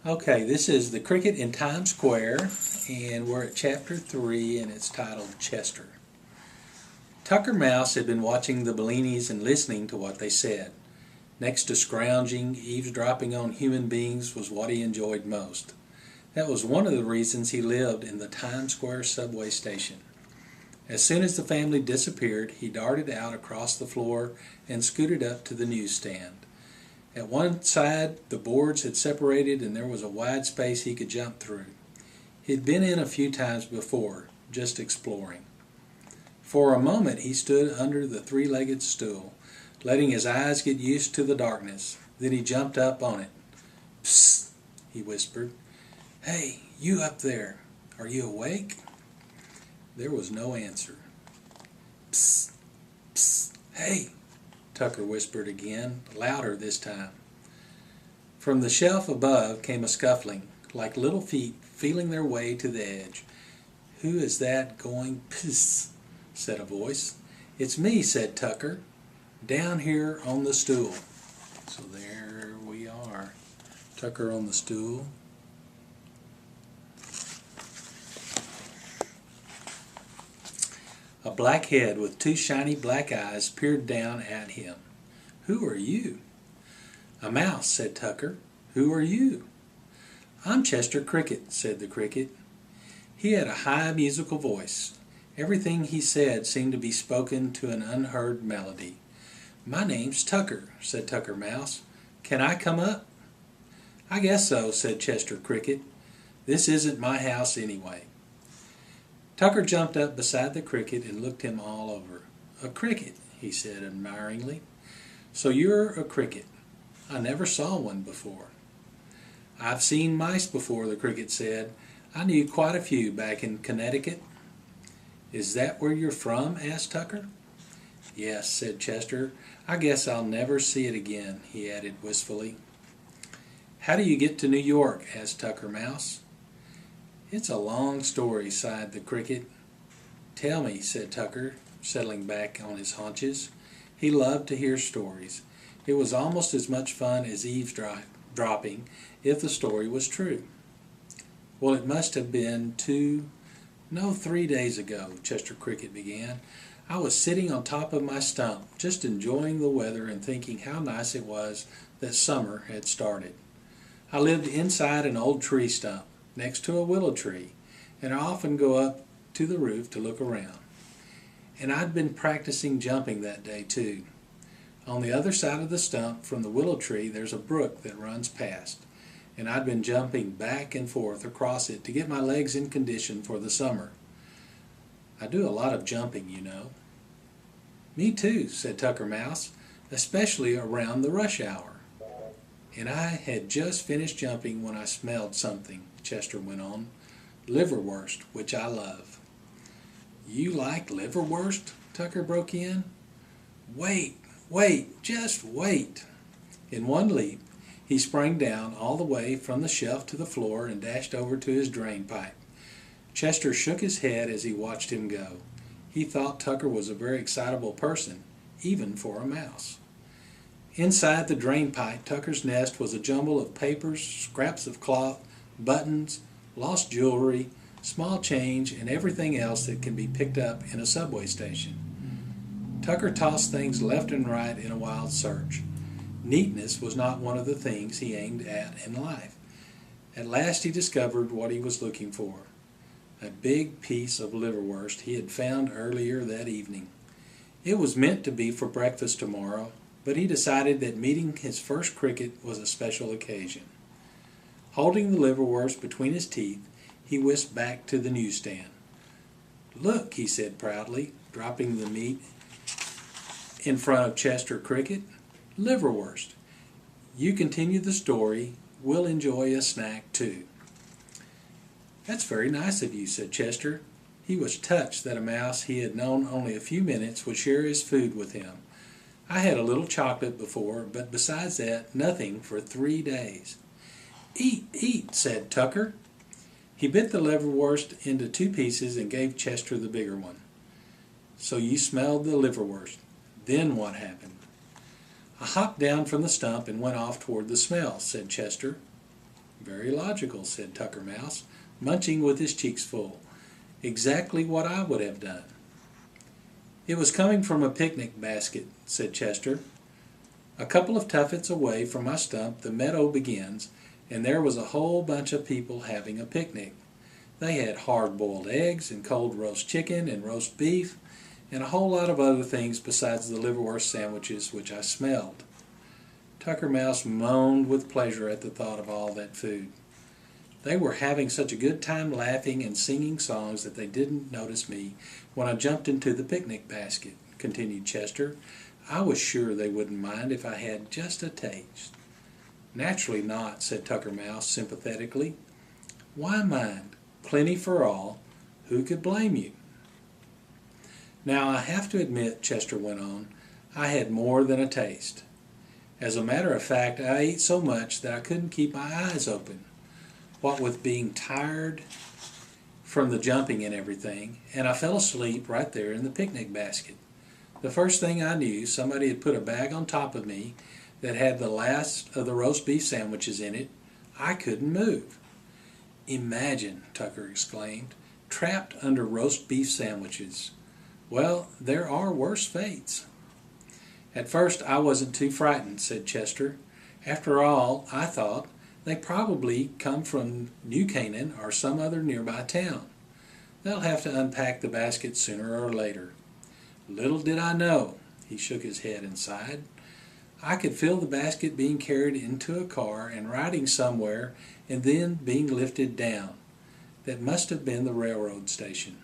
Okay, this is The Cricket in Times Square, and we're at Chapter 3, and it's titled Chester. Tucker Mouse had been watching the Bellinis and listening to what they said. Next to scrounging, eavesdropping on human beings was what he enjoyed most. That was one of the reasons he lived in the Times Square subway station. As soon as the family disappeared, he darted out across the floor and scooted up to the newsstand. At one side, the boards had separated and there was a wide space he could jump through. He'd been in a few times before, just exploring. For a moment he stood under the three-legged stool, letting his eyes get used to the darkness. Then he jumped up on it. "Psst," he whispered. "Hey, you up there, are you awake?" There was no answer. "Psst, psst, hey," Tucker whispered again, louder this time. From the shelf above came a scuffling, like little feet feeling their way to the edge. "Who is that going psst?" said a voice. "It's me," said Tucker, "down here on the stool." So there we are, Tucker on the stool. A black head with two shiny black eyes peered down at him. "Who are you?" "A mouse," said Tucker. "Who are you?" "I'm Chester Cricket," said the cricket. He had a high musical voice. Everything he said seemed to be spoken to an unheard melody. "My name's Tucker," said Tucker Mouse. "Can I come up?" "I guess so," said Chester Cricket. "This isn't my house anyway." Tucker jumped up beside the cricket and looked him all over. "A cricket," he said admiringly. "So you're a cricket. I never saw one before." "I've seen mice before," the cricket said. "I knew quite a few back in Connecticut." "Is that where you're from?" asked Tucker. "Yes," said Chester. "I guess I'll never see it again," he added wistfully. "How do you get to New York?" asked Tucker Mouse. "It's a long story," sighed the cricket. "Tell me," said Tucker, settling back on his haunches. He loved to hear stories. It was almost as much fun as eavesdropping if the story was true. "Well, it must have been 3 days ago," Chester Cricket began. "I was sitting on top of my stump, just enjoying the weather and thinking how nice it was that summer had started. I lived inside an old tree stump, next to a willow tree, and I often go up to the roof to look around. And I'd been practicing jumping that day too. On the other side of the stump from the willow tree there's a brook that runs past, and I'd been jumping back and forth across it to get my legs in condition for the summer. I do a lot of jumping, you know." "Me too," said Tucker Mouse, "especially around the rush hour." "And I had just finished jumping when I smelled something," Chester went on. "Liverwurst, which I love." "You like liverwurst?" Tucker broke in. "Wait, just wait." In one leap, he sprang down all the way from the shelf to the floor and dashed over to his drain pipe. Chester shook his head as he watched him go. He thought Tucker was a very excitable person, even for a mouse. Inside the drain pipe, Tucker's nest was a jumble of papers, scraps of cloth, buttons, lost jewelry, small change, and everything else that can be picked up in a subway station. Tucker tossed things left and right in a wild search. Neatness was not one of the things he aimed at in life. At last he discovered what he was looking for. A big piece of liverwurst he had found earlier that evening. It was meant to be for breakfast tomorrow, but he decided that meeting his first cricket was a special occasion. Holding the liverwurst between his teeth, he whisked back to the newsstand. "Look," he said proudly, dropping the meat in front of Chester Cricket. "Liverwurst. You continue the story. We'll enjoy a snack too." "That's very nice of you," said Chester. He was touched that a mouse he had known only a few minutes would share his food with him. "I had a little chocolate before, but besides that, nothing for 3 days." "Eat, eat," said Tucker. He bit the liverwurst into 2 pieces and gave Chester the bigger one. "So you smelled the liverwurst. Then what happened?" "I hopped down from the stump and went off toward the smell," said Chester. Very logical, said Tucker Mouse, munching with his cheeks full. Exactly what I would have done. It was coming from a picnic basket, said Chester. A couple of tuffets away from my stump the meadow begins, and there was a whole bunch of people having a picnic. They had hard-boiled eggs and cold roast chicken and roast beef and a whole lot of other things besides the liverwurst sandwiches which I smelled. Tucker Mouse moaned with pleasure at the thought of all that food. They were having such a good time laughing and singing songs that they didn't notice me when I jumped into the picnic basket, continued Chester. I was sure they wouldn't mind if I had just a taste. Naturally not, said Tucker Mouse sympathetically. Why mind? Plenty for all. Who could blame you? Now I have to admit, Chester went on, I had more than a taste. As a matter of fact, I ate so much that I couldn't keep my eyes open. What with being tired from the jumping and everything, and I fell asleep right there in the picnic basket. The first thing I knew, somebody had put a bag on top of me that had the last of the roast beef sandwiches in it. I couldn't move. Imagine, Tucker exclaimed, trapped under roast beef sandwiches. Well, there are worse fates. At first I wasn't too frightened, said Chester. After all, I thought, they probably come from New Canaan or some other nearby town. They'll have to unpack the basket sooner or later. Little did I know, he shook his head and sighed. I could feel the basket being carried into a car and riding somewhere and then being lifted down. That must have been the railroad station.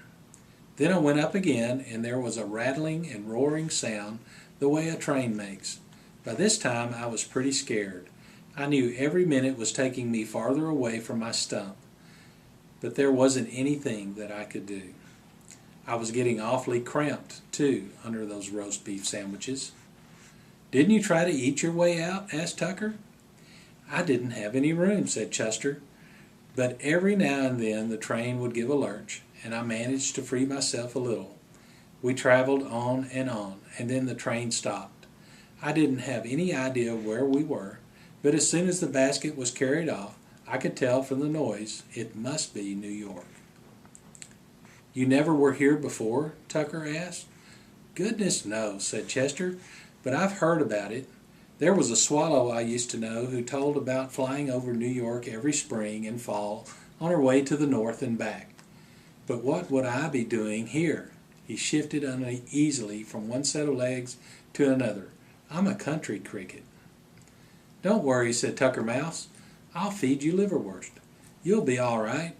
Then I went up again, and there was a rattling and roaring sound the way a train makes. By this time I was pretty scared. I knew every minute was taking me farther away from my stump, but there wasn't anything that I could do. I was getting awfully cramped, too, under those roast beef sandwiches. Didn't you try to eat your way out? Asked Tucker. I didn't have any room, said Chester, but every now and then the train would give a lurch, and I managed to free myself a little. We traveled on, and then the train stopped. I didn't have any idea where we were, but as soon as the basket was carried off, I could tell from the noise it must be New York. You never were here before? Tucker asked. Goodness, no, said Chester, but I've heard about it. There was a swallow I used to know who told about flying over New York every spring and fall on her way to the north and back. But what would I be doing here? He shifted uneasily from one set of legs to another. I'm a country cricket. Don't worry, said Tucker Mouse. I'll feed you liverwurst. You'll be all right.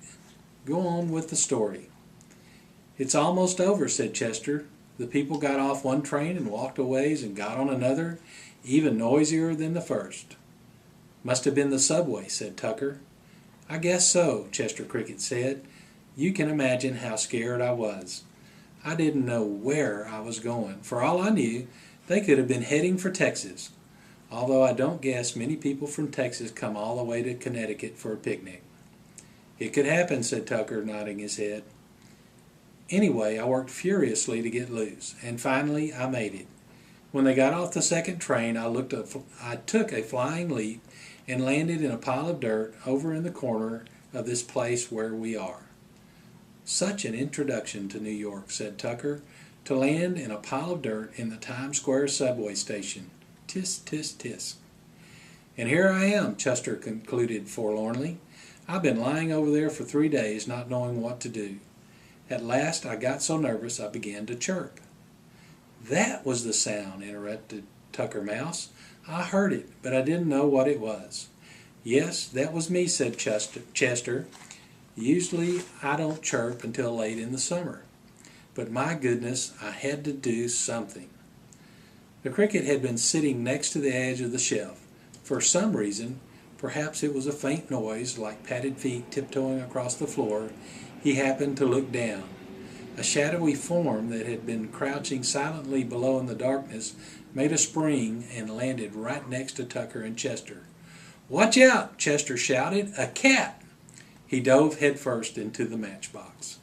Go on with the story. It's almost over, said Chester. The people got off one train and walked a ways and got on another, even noisier than the first. Must have been the subway, said Tucker. I guess so, Chester Cricket said. You can imagine how scared I was. I didn't know where I was going. For all I knew, they could have been heading for Texas, although I don't guess many people from Texas come all the way to Connecticut for a picnic. It could happen, said Tucker, nodding his head. Anyway, I worked furiously to get loose, and finally I made it. When they got off the second train, I took a flying leap and landed in a pile of dirt over in the corner of this place where we are. Such an introduction to New York, said Tucker, to land in a pile of dirt in the Times Square subway station. Tisk, tisk, tisk. And here I am, Chester concluded forlornly. I've been lying over there for 3 days, not knowing what to do. At last I got so nervous I began to chirp. That was the sound, interrupted Tucker Mouse. I heard it, but I didn't know what it was. Yes, that was me, said Chester. Usually I don't chirp until late in the summer. But my goodness, I had to do something. The cricket had been sitting next to the edge of the shelf. For some reason, perhaps it was a faint noise like padded feet tiptoeing across the floor, he happened to look down. A shadowy form that had been crouching silently below in the darkness made a spring and landed right next to Tucker and Chester. "Watch out!" Chester shouted. "A cat!" He dove headfirst into the matchbox.